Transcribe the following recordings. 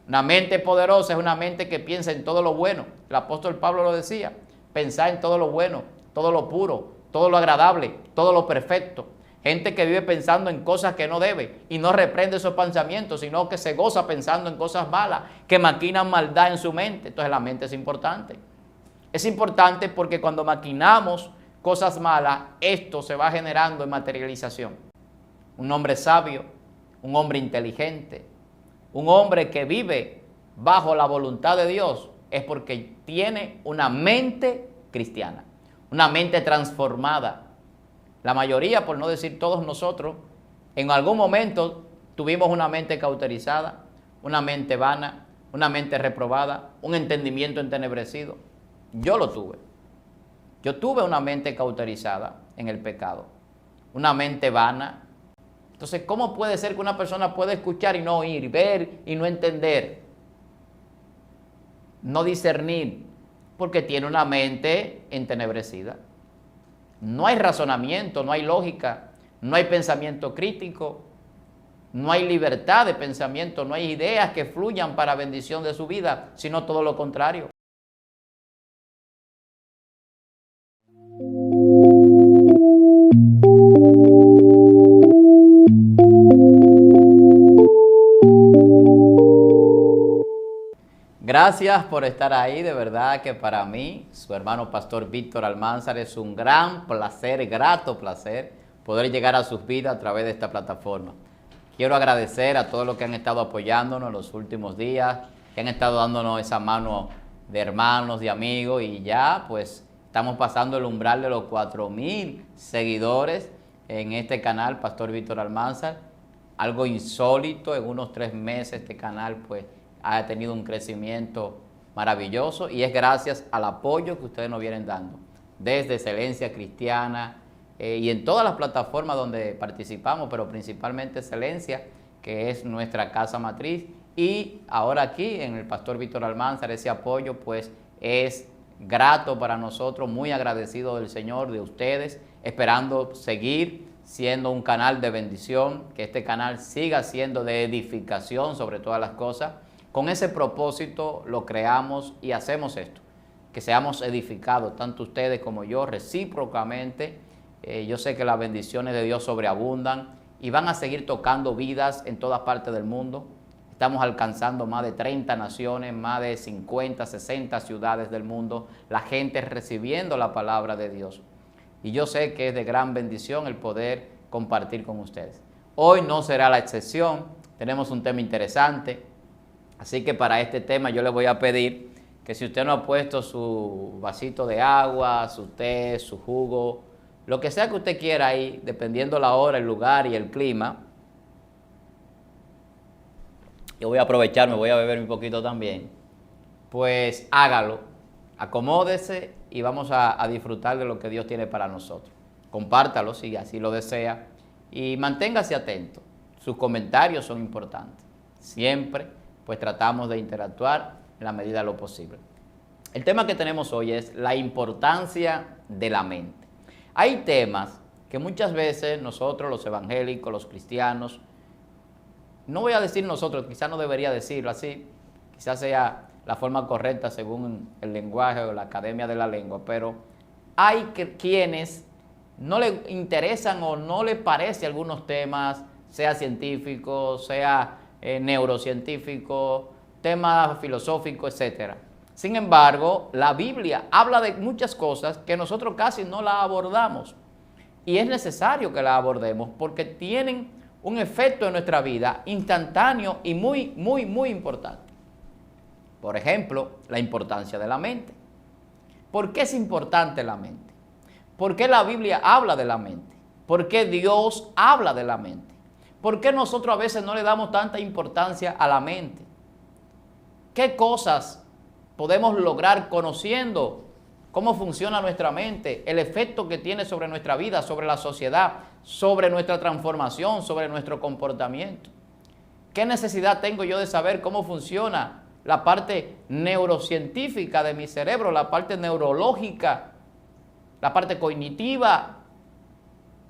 Una mente poderosa es una mente que piensa en todo lo bueno. El apóstol Pablo lo decía, pensar en todo lo bueno, todo lo puro, todo lo agradable, todo lo perfecto. Gente que vive pensando en cosas que no debe y no reprende esos pensamientos, sino que se goza pensando en cosas malas, que maquinan maldad en su mente. Entonces la mente es importante. Es importante porque cuando maquinamos cosas malas, esto se va generando en materialización. Un hombre sabio, un hombre inteligente, un hombre que vive bajo la voluntad de Dios es porque tiene una mente cristiana, una mente transformada. La mayoría, por no decir todos nosotros, en algún momento tuvimos una mente cauterizada, una mente vana, una mente reprobada, un entendimiento entenebrecido. Yo lo tuve. Yo tuve una mente cauterizada en el pecado, una mente vana. Entonces, ¿cómo puede ser que una persona pueda escuchar y no oír, ver y no entender, no discernir? Porque tiene una mente entenebrecida. No hay razonamiento, no hay lógica, no hay pensamiento crítico, no hay libertad de pensamiento, no hay ideas que fluyan para bendición de su vida, sino todo lo contrario. Gracias por estar ahí, de verdad que para mí, su hermano Pastor Víctor Almanzar, es un gran placer, grato placer, poder llegar a sus vidas a través de esta plataforma. Quiero agradecer a todos los que han estado apoyándonos en los últimos días, que han estado dándonos esa mano de hermanos, de amigos, y ya pues estamos pasando el umbral de los 4,000 seguidores en este canal, Pastor Víctor Almanzar. Algo insólito, en unos 3 meses este canal pues ha tenido un crecimiento maravilloso y es gracias al apoyo que ustedes nos vienen dando desde Excelencia Cristiana y en todas las plataformas donde participamos, pero principalmente Excelencia, que es nuestra casa matriz, y ahora aquí en el Pastor Víctor Almanzar. Ese apoyo pues es grato para nosotros, muy agradecido del Señor, de ustedes, esperando seguir siendo un canal de bendición, que este canal siga siendo de edificación sobre todas las cosas. Con ese propósito lo creamos y hacemos esto, que seamos edificados, tanto ustedes como yo, recíprocamente. Yo sé que las bendiciones de Dios sobreabundan y van a seguir tocando vidas en todas partes del mundo. Estamos alcanzando más de 30 naciones, más de 50, 60 ciudades del mundo, la gente recibiendo la palabra de Dios. Y yo sé que es de gran bendición el poder compartir con ustedes. Hoy no será la excepción, tenemos un tema interesante. Así que para este tema yo le voy a pedir que si usted no ha puesto su vasito de agua, su té, su jugo, lo que sea que usted quiera ahí, dependiendo la hora, el lugar y el clima, yo voy a aprovechar, me voy a beber un poquito también, pues hágalo, acomódese y vamos a disfrutar de lo que Dios tiene para nosotros. Compártalo si así lo desea y manténgase atento. Sus comentarios son importantes. Siempre pues tratamos de interactuar en la medida de lo posible. El tema que tenemos hoy es la importancia de la mente. Hay temas que muchas veces nosotros, los evangélicos, los cristianos, no voy a decir nosotros, quizás no debería decirlo así, quizás sea la forma correcta según el lenguaje o la academia de la lengua, pero hay quienes no le interesan o no les parece algunos temas, sea científico, sea neurocientífico, temas filosóficos, etc. Sin embargo, la Biblia habla de muchas cosas que nosotros casi no la abordamos. Y es necesario que la abordemos porque tienen un efecto en nuestra vida instantáneo y muy, muy, muy importante. Por ejemplo, la importancia de la mente. ¿Por qué es importante la mente? ¿Por qué la Biblia habla de la mente? ¿Por qué Dios habla de la mente? ¿Por qué nosotros a veces no le damos tanta importancia a la mente? ¿Qué cosas podemos lograr conociendo cómo funciona nuestra mente, el efecto que tiene sobre nuestra vida, sobre la sociedad, sobre nuestra transformación, sobre nuestro comportamiento? ¿Qué necesidad tengo yo de saber cómo funciona la parte neurocientífica de mi cerebro, la parte neurológica, la parte cognitiva?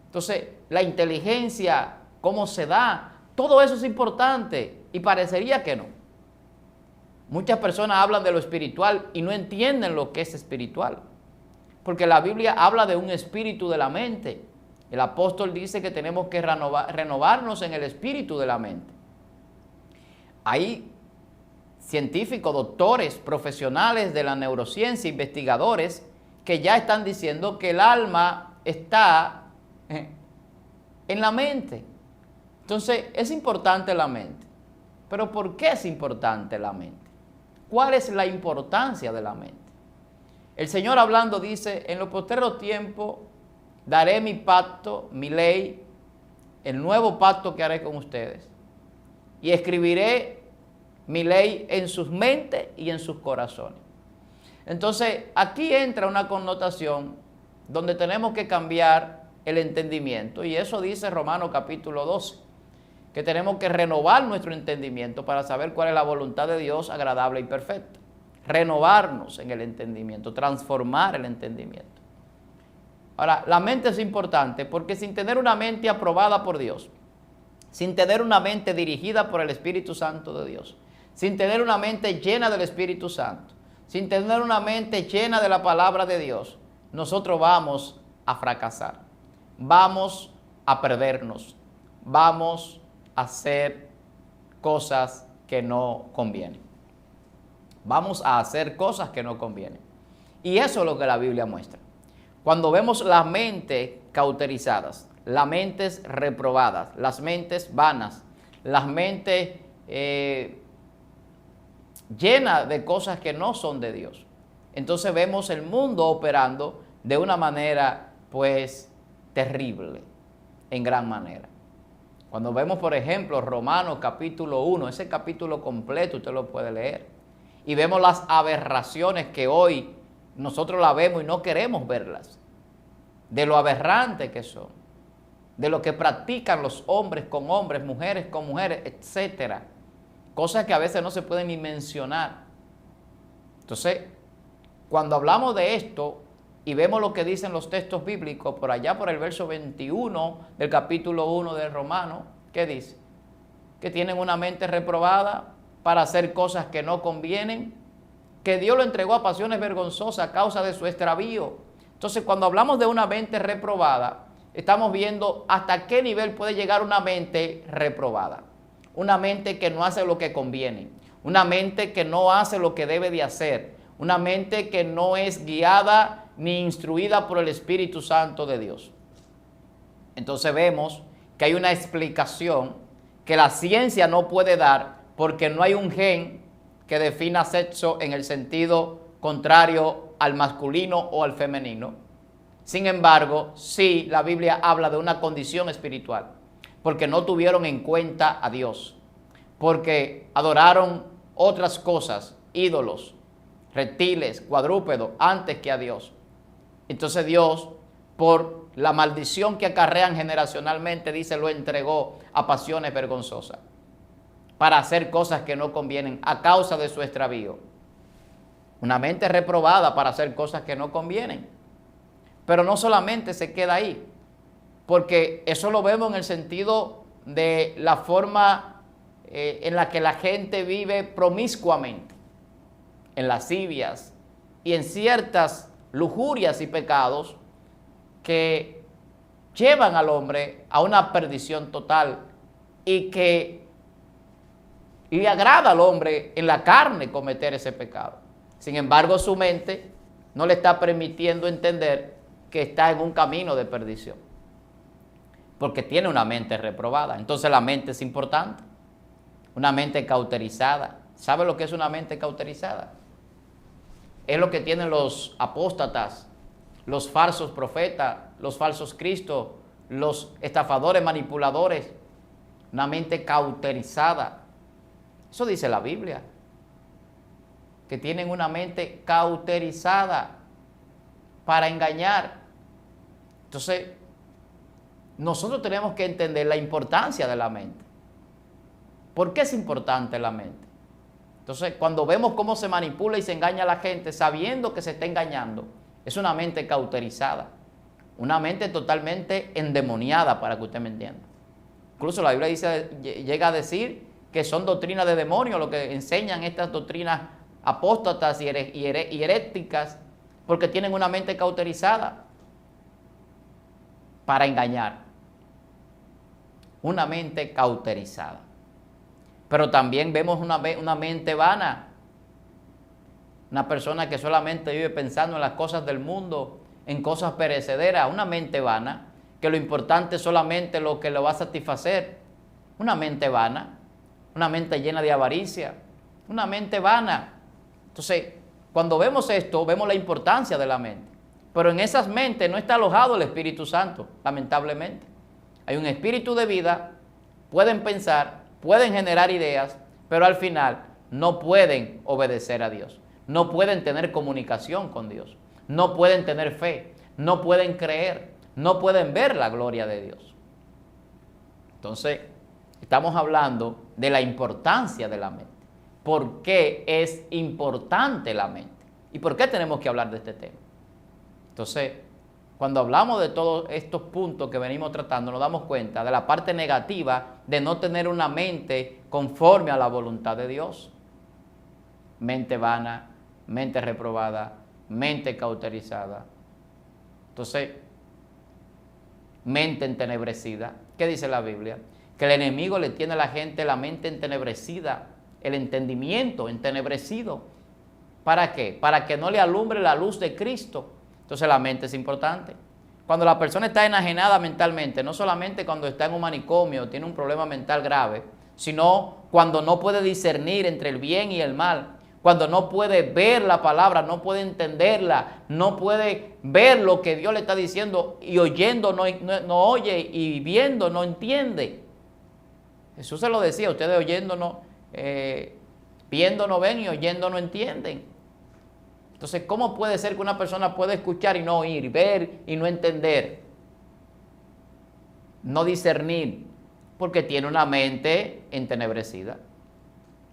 Entonces, la inteligencia, cómo se da, todo eso es importante y parecería que no. Muchas personas hablan de lo espiritual y no entienden lo que es espiritual. Porque la Biblia habla de un espíritu de la mente. El apóstol dice que tenemos que renovarnos en el espíritu de la mente. Hay científicos, doctores, profesionales de la neurociencia, investigadores, que ya están diciendo que el alma está en la mente. Entonces, es importante la mente. Pero ¿por qué es importante la mente? ¿Cuál es la importancia de la mente? El Señor hablando dice, en los postreros tiempos daré mi pacto, mi ley, el nuevo pacto que haré con ustedes. Y escribiré mi ley en sus mentes y en sus corazones. Entonces, aquí entra una connotación donde tenemos que cambiar el entendimiento. Y eso dice Romanos capítulo 12, que tenemos que renovar nuestro entendimiento para saber cuál es la voluntad de Dios agradable y perfecta. Renovarnos en el entendimiento, transformar el entendimiento. Ahora, la mente es importante porque sin tener una mente aprobada por Dios, sin tener una mente dirigida por el Espíritu Santo de Dios, sin tener una mente llena del Espíritu Santo, sin tener una mente llena de la palabra de Dios, nosotros vamos a fracasar, vamos a perdernos, vamos a hacer cosas que no convienen. Vamos a hacer cosas que no convienen. Y eso es lo que la Biblia muestra. Cuando vemos las mentes cauterizadas, las mentes reprobadas, las mentes vanas, las mentes llenas de cosas que no son de Dios, entonces vemos el mundo operando de una manera, pues, terrible, en gran manera. Cuando vemos, por ejemplo, Romanos capítulo 1, ese capítulo completo usted lo puede leer, y vemos las aberraciones que hoy nosotros la vemos y no queremos verlas, de lo aberrante que son, de lo que practican los hombres con hombres, mujeres con mujeres, etcétera. Cosas que a veces no se pueden ni mencionar. Entonces, cuando hablamos de esto y vemos lo que dicen los textos bíblicos, por allá por el verso 21 del capítulo 1 de Romanos, ¿qué dice? Que tienen una mente reprobada para hacer cosas que no convienen, que Dios lo entregó a pasiones vergonzosas a causa de su extravío. Entonces, cuando hablamos de una mente reprobada, estamos viendo hasta qué nivel puede llegar una mente reprobada. Una mente que no hace lo que conviene, una mente que no hace lo que debe de hacer, una mente que no es guiada ni instruida por el Espíritu Santo de Dios. Entonces vemos que hay una explicación que la ciencia no puede dar, porque no hay un gen que defina sexo en el sentido contrario al masculino o al femenino. Sin embargo, sí, la Biblia habla de una condición espiritual, porque no tuvieron en cuenta a Dios, porque adoraron otras cosas, ídolos, reptiles, cuadrúpedos, antes que a Dios. Entonces Dios, por la maldición que acarrean generacionalmente, dice, lo entregó a pasiones vergonzosas, para hacer cosas que no convienen a causa de su extravío. Una mente reprobada para hacer cosas que no convienen. Pero no solamente se queda ahí, porque eso lo vemos en el sentido de la forma en la que la gente vive promiscuamente, en lascivias y en ciertas lujurias y pecados que llevan al hombre a una perdición total y que le agrada al hombre en la carne cometer ese pecado. Sin embargo, su mente no le está permitiendo entender que está en un camino de perdición, porque tiene una mente reprobada. Entonces la mente es importante, una mente cauterizada. ¿Sabe lo que es una mente cauterizada? Es lo que tienen los apóstatas, los falsos profetas, los falsos cristos, los estafadores, manipuladores. Una mente cauterizada. Eso dice la Biblia, que tienen una mente cauterizada para engañar. Entonces, nosotros tenemos que entender la importancia de la mente. ¿Por qué es importante la mente? Entonces, cuando vemos cómo se manipula y se engaña a la gente sabiendo que se está engañando, es una mente cauterizada, una mente totalmente endemoniada, para que usted me entienda. Incluso la Biblia dice, llega a decir que son doctrinas de demonios, lo que enseñan estas doctrinas apóstatas y heréticas, porque tienen una mente cauterizada para engañar. Una mente cauterizada. Pero también vemos una mente vana. Una persona que solamente vive pensando en las cosas del mundo, en cosas perecederas. Una mente vana, que lo importante es solamente lo que lo va a satisfacer. Una mente vana, una mente llena de avaricia, una mente vana. Entonces, cuando vemos esto, vemos la importancia de la mente. Pero en esas mentes no está alojado el Espíritu Santo, lamentablemente. Hay un espíritu de vida, pueden pensar, pueden generar ideas, pero al final no pueden obedecer a Dios. No pueden tener comunicación con Dios. No pueden tener fe. No pueden creer. No pueden ver la gloria de Dios. Entonces, estamos hablando de la importancia de la mente. ¿Por qué es importante la mente? ¿Y por qué tenemos que hablar de este tema? Entonces, cuando hablamos de todos estos puntos que venimos tratando, nos damos cuenta de la parte negativa de no tener una mente conforme a la voluntad de Dios. Mente vana, mente reprobada, mente cauterizada. Entonces, mente entenebrecida. ¿Qué dice la Biblia? Que el enemigo le tiene a la gente la mente entenebrecida, el entendimiento entenebrecido. ¿Para qué? Para que no le alumbre la luz de Cristo. Entonces la mente es importante. Cuando la persona está enajenada mentalmente, no solamente cuando está en un manicomio, tiene un problema mental grave, sino cuando no puede discernir entre el bien y el mal, cuando no puede ver la palabra, no puede entenderla, no puede ver lo que Dios le está diciendo y oyendo no oye y viendo no entiende. Jesús se lo decía, ustedes oyendo viendo no ven y oyendo no entienden. Entonces, ¿cómo puede ser que una persona pueda escuchar y no oír, ver y no entender? No discernir, porque tiene una mente entenebrecida.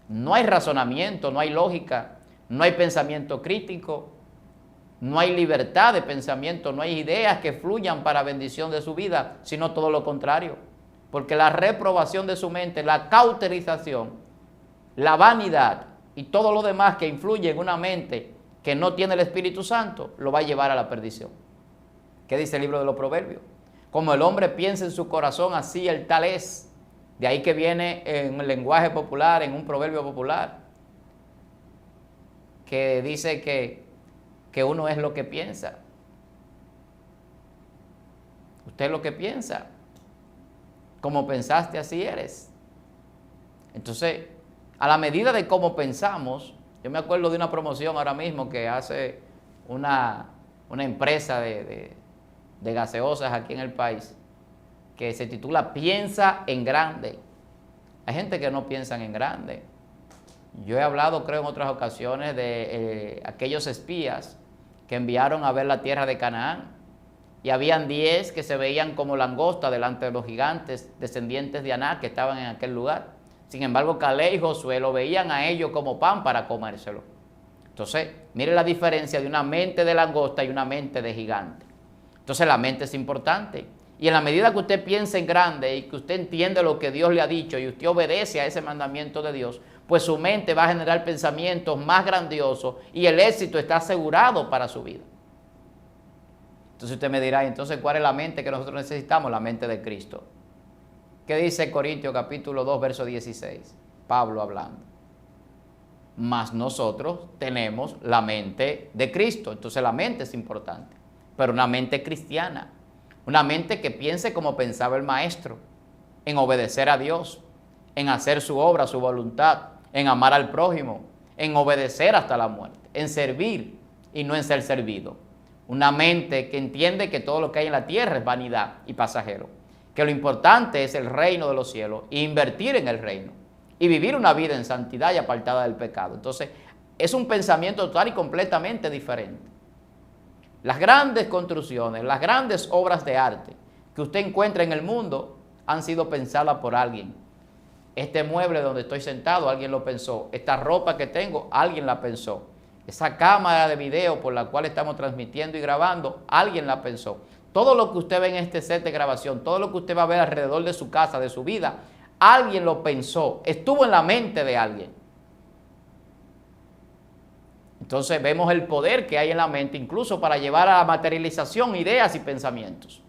No hay razonamiento, no hay lógica, no hay pensamiento crítico, no hay libertad de pensamiento, no hay ideas que fluyan para bendición de su vida, sino todo lo contrario. Porque la reprobación de su mente, la cauterización, la vanidad y todo lo demás que influye en una mente que no tiene el Espíritu Santo, lo va a llevar a la perdición. ¿Qué dice el libro de los Proverbios? Como el hombre piensa en su corazón, así el tal es. De ahí que viene en el lenguaje popular, en un proverbio popular, que dice que uno es lo que piensa. Usted es lo que piensa. Como pensaste, así eres. Entonces, a la medida de cómo pensamos, yo me acuerdo de una promoción ahora mismo que hace una empresa de gaseosas aquí en el país, que se titula Piensa en Grande. Hay gente que no piensa en grande. Yo he hablado, creo, en otras ocasiones de aquellos espías que enviaron a ver la tierra de Canaán. Y habían 10 que se veían como langosta delante de los gigantes, descendientes de Aná, que estaban en aquel lugar. Sin embargo, Caleb y Josué lo veían a ellos como pan para comérselo. Entonces, mire la diferencia de una mente de langosta y una mente de gigante. Entonces, la mente es importante. Y en la medida que usted piense en grande y que usted entiende lo que Dios le ha dicho y usted obedece a ese mandamiento de Dios, pues su mente va a generar pensamientos más grandiosos y el éxito está asegurado para su vida. Entonces usted me dirá, entonces, ¿cuál es la mente que nosotros necesitamos? La mente de Cristo. ¿Qué dice Corintios capítulo 2, verso 16? Pablo hablando. Mas nosotros tenemos la mente de Cristo. Entonces la mente es importante, pero una mente cristiana. Una mente que piense como pensaba el maestro, en obedecer a Dios, en hacer su obra, su voluntad, en amar al prójimo, en obedecer hasta la muerte, en servir y no en ser servido. Una mente que entiende que todo lo que hay en la tierra es vanidad y pasajero, que lo importante es el reino de los cielos e invertir en el reino y vivir una vida en santidad y apartada del pecado. Entonces, es un pensamiento total y completamente diferente. Las grandes construcciones, las grandes obras de arte que usted encuentra en el mundo han sido pensadas por alguien. Este mueble donde estoy sentado, alguien lo pensó. Esta ropa que tengo, alguien la pensó. Esa cámara de video por la cual estamos transmitiendo y grabando, alguien la pensó. Todo lo que usted ve en este set de grabación, todo lo que usted va a ver alrededor de su casa, de su vida, Alguien lo pensó, estuvo en la mente de alguien. Entonces vemos el poder que hay en la mente, incluso para llevar a la materialización ideas y pensamientos.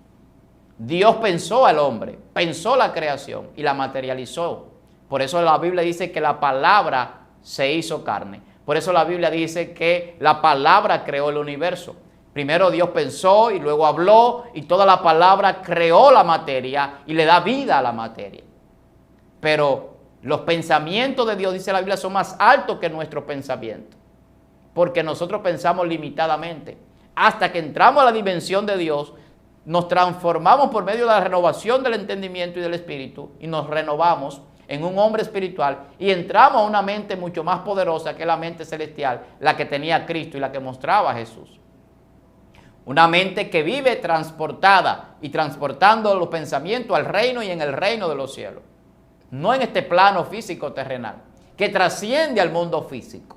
Dios pensó al hombre, pensó la creación y la materializó. Por eso la Biblia dice que la palabra se hizo carne. Por eso la Biblia dice que la palabra creó el universo. Primero Dios pensó y luego habló y toda la palabra creó la materia y le da vida a la materia. Pero los pensamientos de Dios, dice la Biblia, son más altos que nuestros pensamientos. Porque nosotros pensamos limitadamente. Hasta que entramos a la dimensión de Dios, nos transformamos por medio de la renovación del entendimiento y del espíritu y nos renovamos en un hombre espiritual y entramos a una mente mucho más poderosa que la mente celestial, la que tenía Cristo y la que mostraba a Jesús. Una mente que vive transportada y transportando los pensamientos al reino y en el reino de los cielos. No en este plano físico terrenal, que trasciende al mundo físico.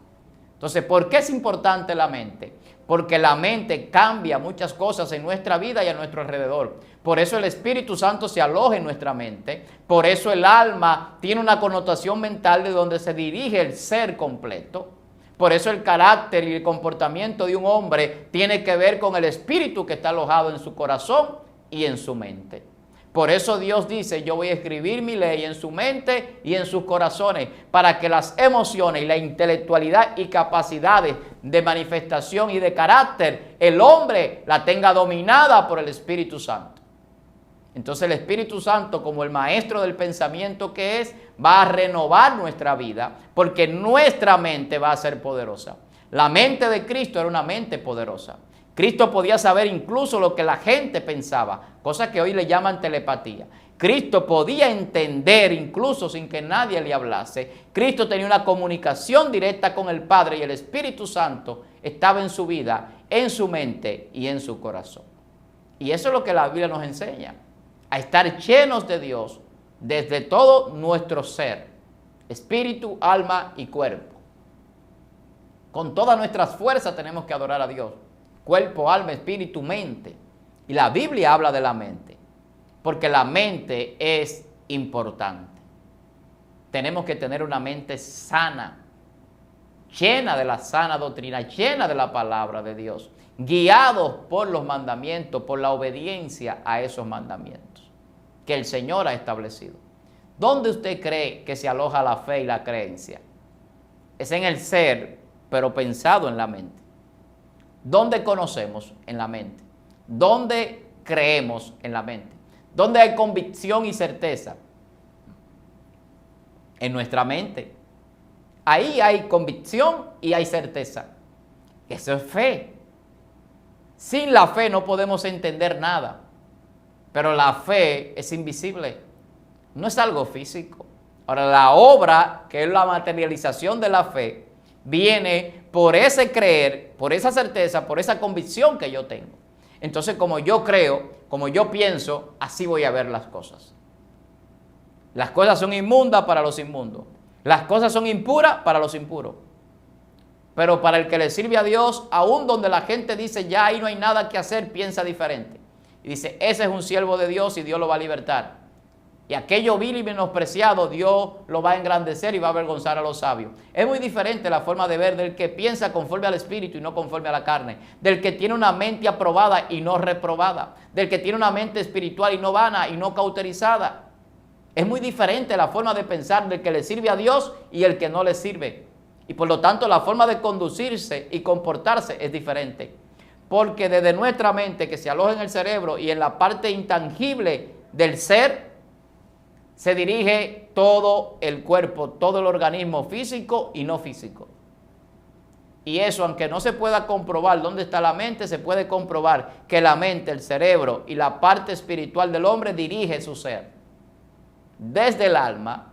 Entonces, ¿por qué es importante la mente? Porque la mente cambia muchas cosas en nuestra vida y a nuestro alrededor. Por eso el Espíritu Santo se aloja en nuestra mente. Por eso el alma tiene una connotación mental de donde se dirige el ser completo. Por eso el carácter y el comportamiento de un hombre tiene que ver con el espíritu que está alojado en su corazón y en su mente. Por eso Dios dice, yo voy a escribir mi ley en su mente y en sus corazones, para que las emociones y la intelectualidad y capacidades de manifestación y de carácter, el hombre la tenga dominada por el Espíritu Santo. Entonces el Espíritu Santo, como el maestro del pensamiento que es, va a renovar nuestra vida, porque nuestra mente va a ser poderosa. La mente de Cristo era una mente poderosa. Cristo podía saber incluso lo que la gente pensaba, cosa que hoy le llaman telepatía. Cristo podía entender incluso sin que nadie le hablase. Cristo tenía una comunicación directa con el Padre y el Espíritu Santo estaba en su vida, en su mente y en su corazón. Y eso es lo que la Biblia nos enseña, a estar llenos de Dios desde todo nuestro ser, espíritu, alma y cuerpo. Con todas nuestras fuerzas tenemos que adorar a Dios. Cuerpo, alma, espíritu, mente. Y la Biblia habla de la mente, porque la mente es importante. Tenemos que tener una mente sana, llena de la sana doctrina, llena de la palabra de Dios, guiados por los mandamientos, por la obediencia a esos mandamientos que el Señor ha establecido. ¿Dónde usted cree que se aloja la fe y la creencia? Es en el ser, pero pensado en la mente. ¿Dónde conocemos? En la mente. ¿Dónde creemos? En la mente. ¿Dónde hay convicción y certeza? En nuestra mente. Ahí hay convicción y hay certeza. Eso es fe. Sin la fe no podemos entender nada. Pero la fe es invisible. No es algo físico. Ahora, la obra, que es la materialización de la fe, viene por ese creer, por esa certeza, por esa convicción que yo tengo. Entonces, como yo creo, como yo pienso, así voy a ver las cosas. Las cosas son inmundas para los inmundos. Las cosas son impuras para los impuros. Pero para el que le sirve a Dios, aún donde la gente dice, ya ahí no hay nada que hacer, piensa diferente. Y dice, ese es un siervo de Dios y Dios lo va a libertar. Y aquello vil y menospreciado, Dios lo va a engrandecer y va a avergonzar a los sabios. Es muy diferente la forma de ver del que piensa conforme al espíritu y no conforme a la carne. Del que tiene una mente aprobada y no reprobada. Del que tiene una mente espiritual y no vana y no cauterizada. Es muy diferente la forma de pensar del que le sirve a Dios y el que no le sirve. Y por lo tanto la forma de conducirse y comportarse es diferente. Porque desde nuestra mente, que se aloja en el cerebro y en la parte intangible del ser, se dirige todo el cuerpo, todo el organismo físico y no físico. Y eso, aunque no se pueda comprobar dónde está la mente, se puede comprobar que la mente, el cerebro y la parte espiritual del hombre dirige su ser. Desde el alma,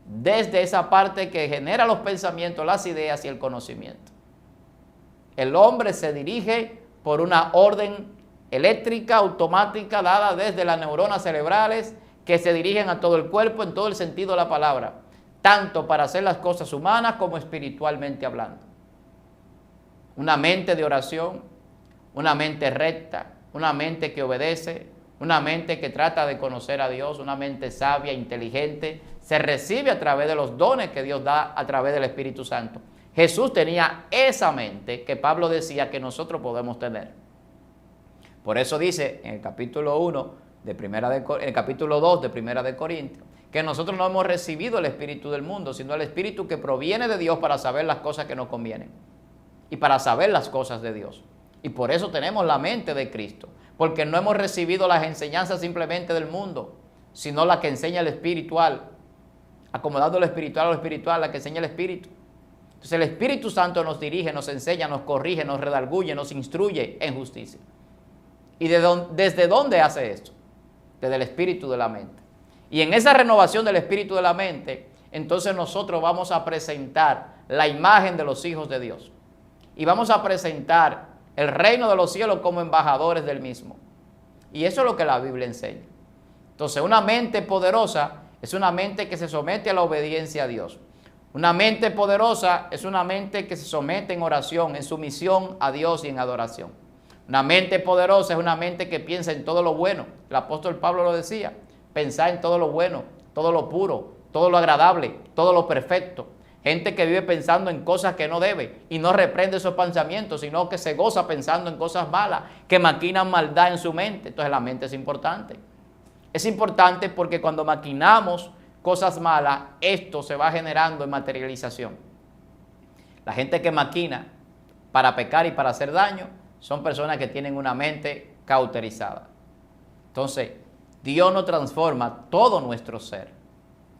desde esa parte que genera los pensamientos, las ideas y el conocimiento. El hombre se dirige por una orden eléctrica, automática, dada desde las neuronas cerebrales, que se dirigen a todo el cuerpo en todo el sentido de la palabra, tanto para hacer las cosas humanas como espiritualmente hablando. Una mente de oración, una mente recta, una mente que obedece, una mente que trata de conocer a Dios, una mente sabia, inteligente, se recibe a través de los dones que Dios da a través del Espíritu Santo. Jesús tenía esa mente que Pablo decía que nosotros podemos tener. Por eso dice en el capítulo 1 en el capítulo 2 de Primera de Corintios, que nosotros no hemos recibido el espíritu del mundo, sino el espíritu que proviene de Dios para saber las cosas que nos convienen y para saber las cosas de Dios. Y por eso tenemos la mente de Cristo, porque no hemos recibido las enseñanzas simplemente del mundo, sino la que enseña el espiritual, acomodando lo espiritual a lo espiritual, la que enseña el espíritu. Entonces el Espíritu Santo nos dirige, nos enseña, nos corrige, nos redarguye, nos instruye en justicia. ¿Y desde dónde hace esto? Desde el espíritu de la mente. Y en esa renovación del espíritu de la mente, entonces nosotros vamos a presentar la imagen de los hijos de Dios. Y vamos a presentar el reino de los cielos como embajadores del mismo. Y eso es lo que la Biblia enseña. Entonces una mente poderosa es una mente que se somete a la obediencia a Dios. Una mente poderosa es una mente que se somete en oración, en sumisión a Dios y en adoración. Una mente poderosa es una mente que piensa en todo lo bueno. El apóstol Pablo lo decía, pensar en todo lo bueno, todo lo puro, todo lo agradable, todo lo perfecto. Gente que vive pensando en cosas que no debe y no reprende esos pensamientos, sino que se goza pensando en cosas malas, que maquinan maldad en su mente. Entonces la mente es importante. Es importante porque cuando maquinamos cosas malas, esto se va generando en materialización. La gente que maquina para pecar y para hacer daño son personas que tienen una mente cauterizada. Entonces, Dios nos transforma todo nuestro ser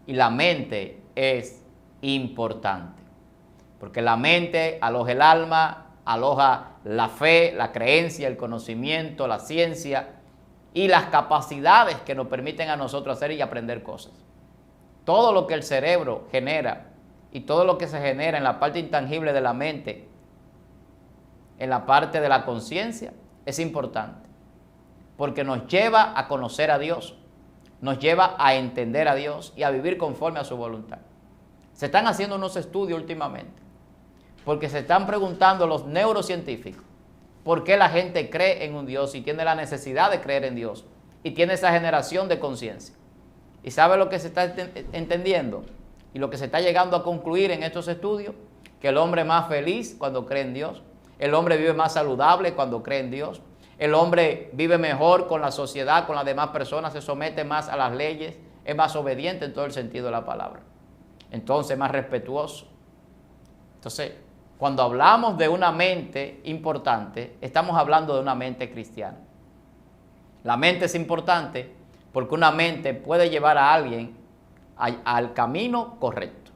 y la mente es importante, porque la mente aloja el alma, aloja la fe, la creencia, el conocimiento, la ciencia y las capacidades que nos permiten a nosotros hacer y aprender cosas. Todo lo que el cerebro genera y todo lo que se genera en la parte intangible de la mente, en la parte de la conciencia, es importante, porque nos lleva a conocer a Dios, nos lleva a entender a Dios y a vivir conforme a su voluntad. Se están haciendo unos estudios últimamente, porque se están preguntando los neurocientíficos por qué la gente cree en un Dios y tiene la necesidad de creer en Dios y tiene esa generación de conciencia. ¿Y sabe lo que se está entendiendo? Y lo que se está llegando a concluir en estos estudios, que el hombre es más feliz cuando cree en Dios, el hombre vive más saludable cuando cree en Dios, el hombre vive mejor con la sociedad, con las demás personas, se somete más a las leyes, es más obediente en todo el sentido de la palabra. Entonces, más respetuoso. Entonces, cuando hablamos de una mente importante, estamos hablando de una mente cristiana. La mente es importante porque una mente puede llevar a alguien al camino correcto.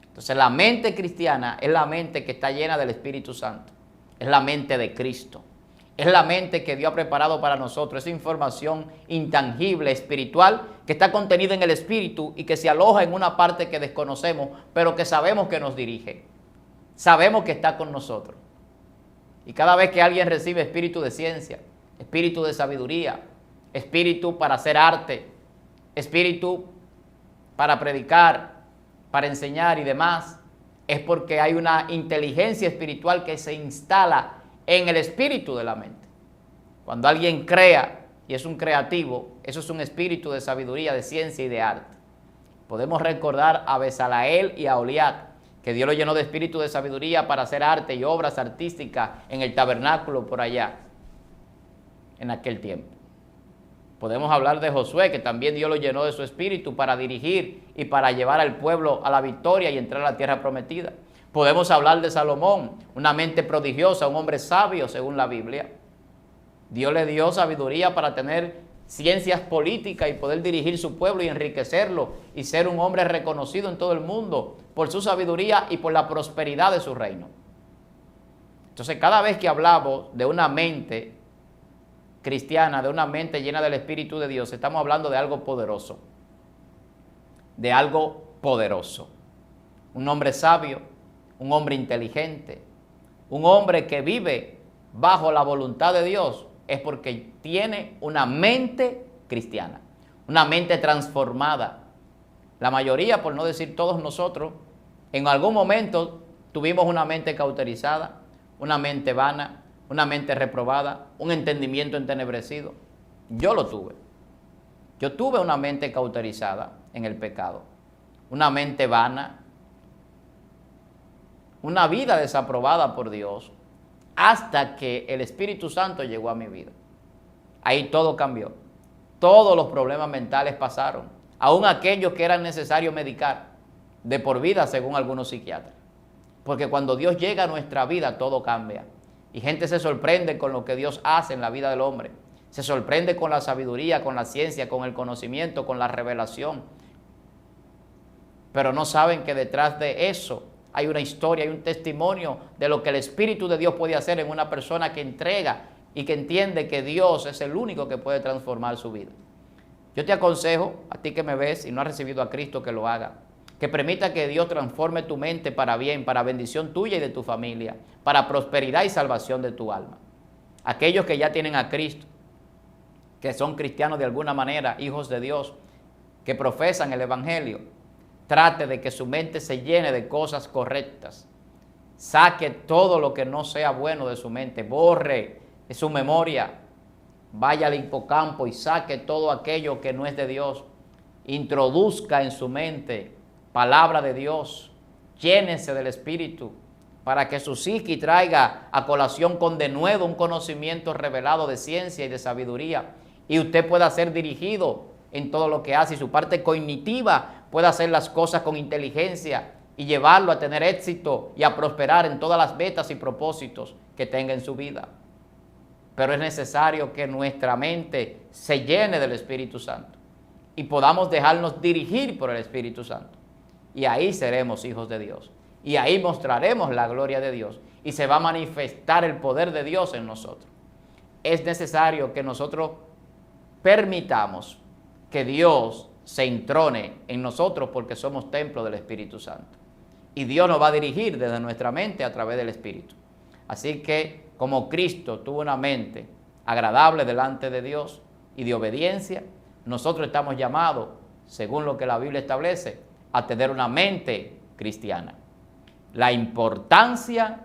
Entonces, la mente cristiana es la mente que está llena del Espíritu Santo. Es la mente de Cristo. Es la mente que Dios ha preparado para nosotros. Esa información intangible, espiritual, que está contenida en el Espíritu y que se aloja en una parte que desconocemos, pero que sabemos que nos dirige. Sabemos que está con nosotros. Y cada vez que alguien recibe espíritu de ciencia, espíritu de sabiduría, espíritu para hacer arte, espíritu para predicar, para enseñar y demás, es porque hay una inteligencia espiritual que se instala en el espíritu de la mente. Cuando alguien crea y es un creativo, eso es un espíritu de sabiduría, de ciencia y de arte. Podemos recordar a Bezaleel y a Oliat, que Dios lo llenó de espíritu de sabiduría para hacer arte y obras artísticas en el tabernáculo por allá, en aquel tiempo. Podemos hablar de Josué, que también Dios lo llenó de su espíritu para dirigir y para llevar al pueblo a la victoria y entrar a la tierra prometida. Podemos hablar de Salomón, una mente prodigiosa, un hombre sabio según la Biblia. Dios le dio sabiduría para tener ciencias políticas y poder dirigir su pueblo y enriquecerlo y ser un hombre reconocido en todo el mundo por su sabiduría y por la prosperidad de su reino. Entonces, cada vez que hablamos de una mente cristiana, de una mente llena del Espíritu de Dios, estamos hablando de algo poderoso. De algo poderoso. Un hombre sabio, un hombre inteligente, un hombre que vive bajo la voluntad de Dios, es porque tiene una mente cristiana, una mente transformada. La mayoría, por no decir todos nosotros, en algún momento tuvimos una mente cauterizada, una mente vana, una mente reprobada, un entendimiento entenebrecido. Yo lo tuve. Yo tuve una mente cauterizada en el pecado. una mente vana, una vida desaprobada por Dios, hasta que el Espíritu Santo llegó a mi vida. Ahí todo cambió. Todos los problemas mentales pasaron, aun aquellos que eran necesarios medicar de por vida según algunos psiquiatras. Porque cuando Dios llega a nuestra vida todo cambia. Y gente se sorprende con lo que Dios hace en la vida del hombre. Se sorprende con la sabiduría, con la ciencia, con el conocimiento, con la revelación. Pero no saben que detrás de eso hay una historia, hay un testimonio de lo que el Espíritu de Dios puede hacer en una persona que entrega y que entiende que Dios es el único que puede transformar su vida. Yo te aconsejo, a ti que me ves y no has recibido a Cristo, que lo haga. Que permita que Dios transforme tu mente para bien, para bendición tuya y de tu familia, para prosperidad y salvación de tu alma. Aquellos que ya tienen a Cristo, que son cristianos de alguna manera, hijos de Dios, que profesan el Evangelio, trate de que su mente se llene de cosas correctas. Saque todo lo que no sea bueno de su mente, borre su memoria, vaya al hipocampo y saque todo aquello que no es de Dios. Introduzca en su mente palabra de Dios, llénese del Espíritu, para que su psiqui traiga a colación con denuedo un conocimiento revelado de ciencia y de sabiduría, y usted pueda ser dirigido en todo lo que hace, y su parte cognitiva pueda hacer las cosas con inteligencia y llevarlo a tener éxito y a prosperar en todas las metas y propósitos que tenga en su vida. Pero es necesario que nuestra mente se llene del Espíritu Santo y podamos dejarnos dirigir por el Espíritu Santo. Y ahí seremos hijos de Dios. Y ahí mostraremos la gloria de Dios. Y se va a manifestar el poder de Dios en nosotros. Es necesario que nosotros permitamos que Dios se entrone en nosotros, porque somos templo del Espíritu Santo. Y Dios nos va a dirigir desde nuestra mente a través del Espíritu. Así que, como Cristo tuvo una mente agradable delante de Dios y de obediencia, nosotros estamos llamados, según lo que la Biblia establece, a tener una mente cristiana. La importancia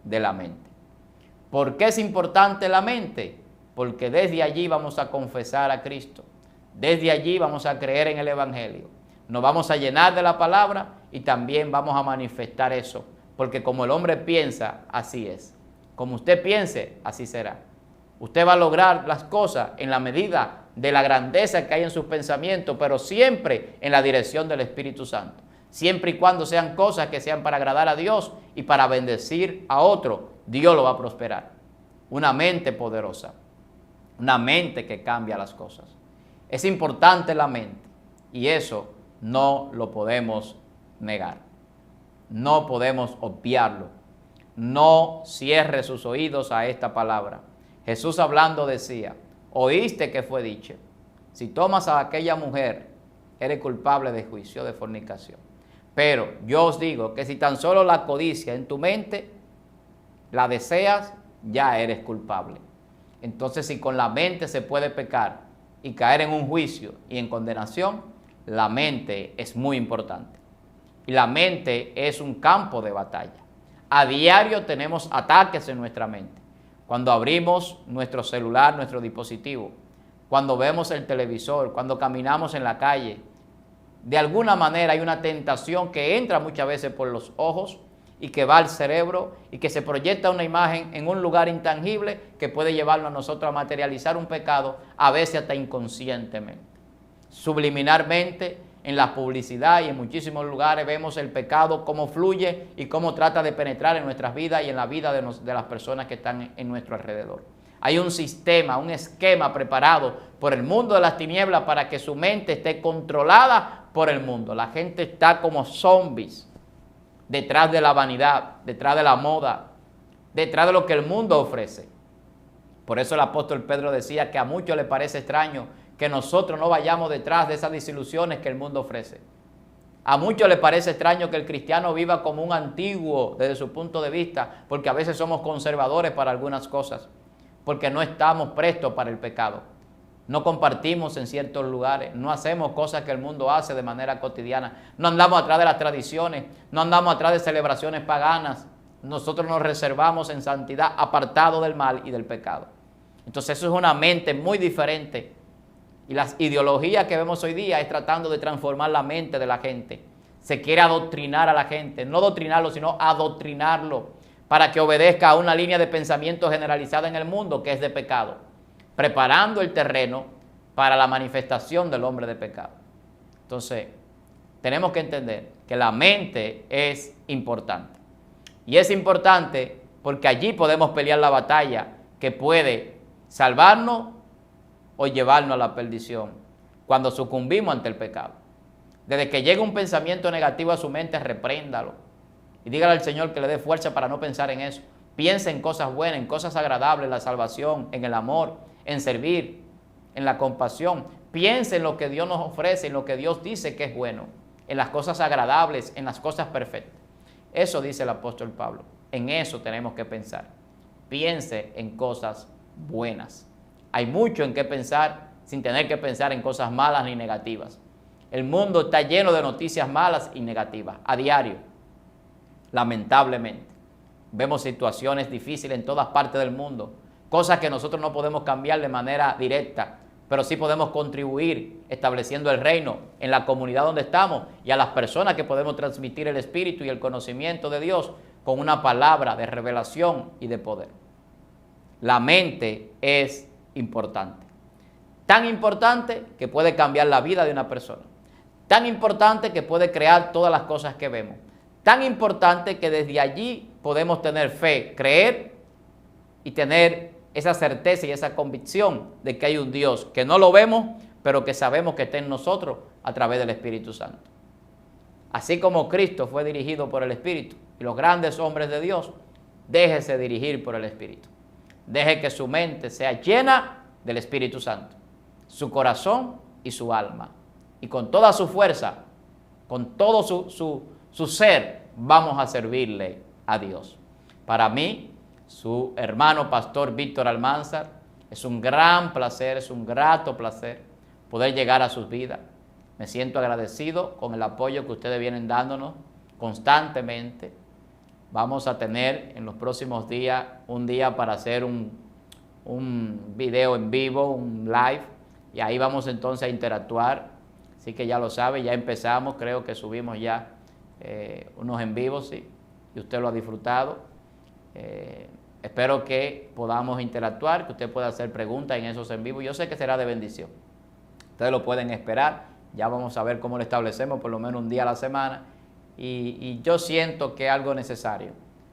de la mente. ¿Por qué es importante la mente? Porque desde allí vamos a confesar a Cristo. Desde allí vamos a creer en el Evangelio. Nos vamos a llenar de la palabra y también vamos a manifestar eso. Porque como el hombre piensa, así es. Como usted piense, así será. Usted va a lograr las cosas en la medida de la grandeza que hay en sus pensamientos, pero siempre en la dirección del Espíritu Santo. Siempre y cuando sean cosas que sean para agradar a Dios y para bendecir a otro, Dios lo va a prosperar. Una mente poderosa, una mente que cambia las cosas. Es importante la mente y eso no lo podemos negar. No podemos obviarlo. No cierre sus oídos a esta palabra. Jesús hablando decía: oíste que fue dicho, si tomas a aquella mujer, eres culpable de juicio, de fornicación. Pero yo os digo que si tan solo la codicia en tu mente la deseas, ya eres culpable. Entonces, si con la mente se puede pecar y caer en un juicio y en condenación, la mente es muy importante. Y la mente es un campo de batalla. A diario tenemos ataques en nuestra mente. Cuando abrimos nuestro celular, nuestro dispositivo, cuando vemos el televisor, cuando caminamos en la calle, de alguna manera hay una tentación que entra muchas veces por los ojos y que va al cerebro y que se proyecta una imagen en un lugar intangible que puede llevarnos a nosotros a materializar un pecado, a veces hasta inconscientemente. Subliminarmente, en la publicidad y en muchísimos lugares vemos el pecado, cómo fluye y cómo trata de penetrar en nuestras vidas y en la vida de las personas que están en nuestro alrededor. Hay un sistema, un esquema preparado por el mundo de las tinieblas para que su mente esté controlada por el mundo. La gente está como zombies, detrás de la vanidad, detrás de la moda, detrás de lo que el mundo ofrece. Por eso el apóstol Pedro decía que a muchos les parece extraño que nosotros no vayamos detrás de esas desilusiones que el mundo ofrece. A muchos les parece extraño que el cristiano viva como un antiguo desde su punto de vista, porque a veces somos conservadores para algunas cosas, porque no estamos prestos para el pecado. No compartimos en ciertos lugares, no hacemos cosas que el mundo hace de manera cotidiana, no andamos atrás de las tradiciones, no andamos atrás de celebraciones paganas. Nosotros nos reservamos en santidad, apartado del mal y del pecado. Entonces eso es una mente muy diferente. Y las ideologías que vemos hoy día es tratando de transformar la mente de la gente. se quiere adoctrinar a la gente, no doctrinarlo, sino adoctrinarlo, para que obedezca a una línea de pensamiento generalizada en el mundo que es de pecado, preparando el terreno para la manifestación del hombre de pecado. Entonces, tenemos que entender que la mente es importante. Y es importante porque allí podemos pelear la batalla que puede salvarnos o llevarnos a la perdición cuando sucumbimos ante el pecado. Desde que llegue un pensamiento negativo a su mente, repréndalo y dígale al Señor que le dé fuerza para no pensar en eso. Piense en cosas buenas, en cosas agradables, en la salvación, en el amor, en servir, en la compasión. Piense en lo que Dios nos ofrece, en lo que Dios dice que es bueno, en las cosas agradables, en las cosas perfectas. Eso dice el apóstol Pablo. En eso tenemos que pensar. Piense en cosas buenas. Hay mucho en qué pensar sin tener que pensar en cosas malas ni negativas. El mundo está lleno de noticias malas y negativas a diario. Lamentablemente. Vemos situaciones difíciles en todas partes del mundo. Cosas que nosotros no podemos cambiar de manera directa, pero sí podemos contribuir estableciendo el reino en la comunidad donde estamos y a las personas que podemos transmitir el espíritu y el conocimiento de Dios con una palabra de revelación y de poder. La mente es importante. Tan importante que puede cambiar la vida de una persona. Tan importante que puede crear todas las cosas que vemos. Tan importante que desde allí podemos tener fe, creer y tener esa certeza y esa convicción de que hay un Dios que no lo vemos, pero que sabemos que está en nosotros a través del Espíritu Santo. Así como Cristo fue dirigido por el Espíritu y los grandes hombres de Dios, déjese dirigir por el Espíritu. Deje que su mente sea llena del Espíritu Santo, su corazón y su alma. Y con toda su fuerza, con todo su ser, vamos a servirle a Dios. Para mí, su hermano pastor Víctor Almanzar, es un gran placer, es un grato placer poder llegar a sus vidas. Me siento agradecido con el apoyo que ustedes vienen dándonos constantemente. Vamos a tener en los próximos días un día para hacer un video en vivo, un live, y ahí vamos entonces a interactuar. Así que ya lo sabe, ya empezamos, creo que subimos ya unos en vivos, sí, y usted lo ha disfrutado. Espero que podamos interactuar, que usted pueda hacer preguntas en esos en vivo. Yo sé que será de bendición. Ustedes lo pueden esperar. Ya vamos a ver cómo lo establecemos, por lo menos un día a la semana. Y yo siento que es algo necesario,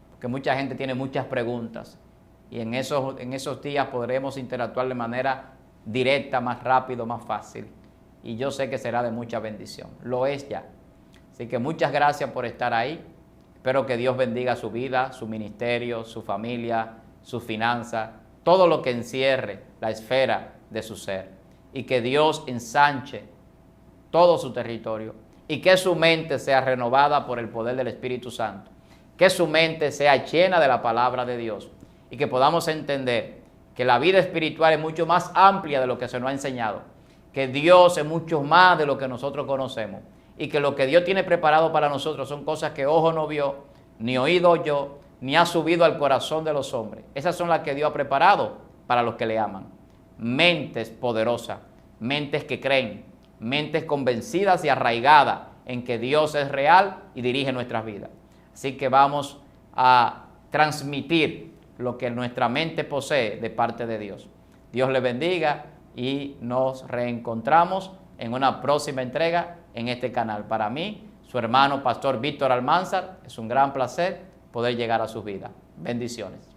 porque mucha gente tiene muchas preguntas. Y en esos días podremos interactuar de manera directa, más rápido, más fácil. Y yo sé que será de mucha bendición. Lo es ya. Así que muchas gracias por estar ahí. Espero que Dios bendiga su vida, su ministerio, su familia, sus finanzas, todo lo que encierre la esfera de su ser. Y que Dios ensanche todo su territorio y que su mente sea renovada por el poder del Espíritu Santo. Que su mente sea llena de la palabra de Dios y que podamos entender que la vida espiritual es mucho más amplia de lo que se nos ha enseñado. Que Dios es mucho más de lo que nosotros conocemos. Y que lo que Dios tiene preparado para nosotros son cosas que ojo no vio, ni oído oyó, ni ha subido al corazón de los hombres. Esas son las que Dios ha preparado para los que le aman. Mentes poderosas, mentes que creen, mentes convencidas y arraigadas en que Dios es real y dirige nuestras vidas. Así que vamos a transmitir lo que nuestra mente posee de parte de Dios. Dios le bendiga y nos reencontramos en una próxima entrega en este canal. Para mí, su hermano pastor Víctor Almanzar, es un gran placer poder llegar a sus vidas. Bendiciones.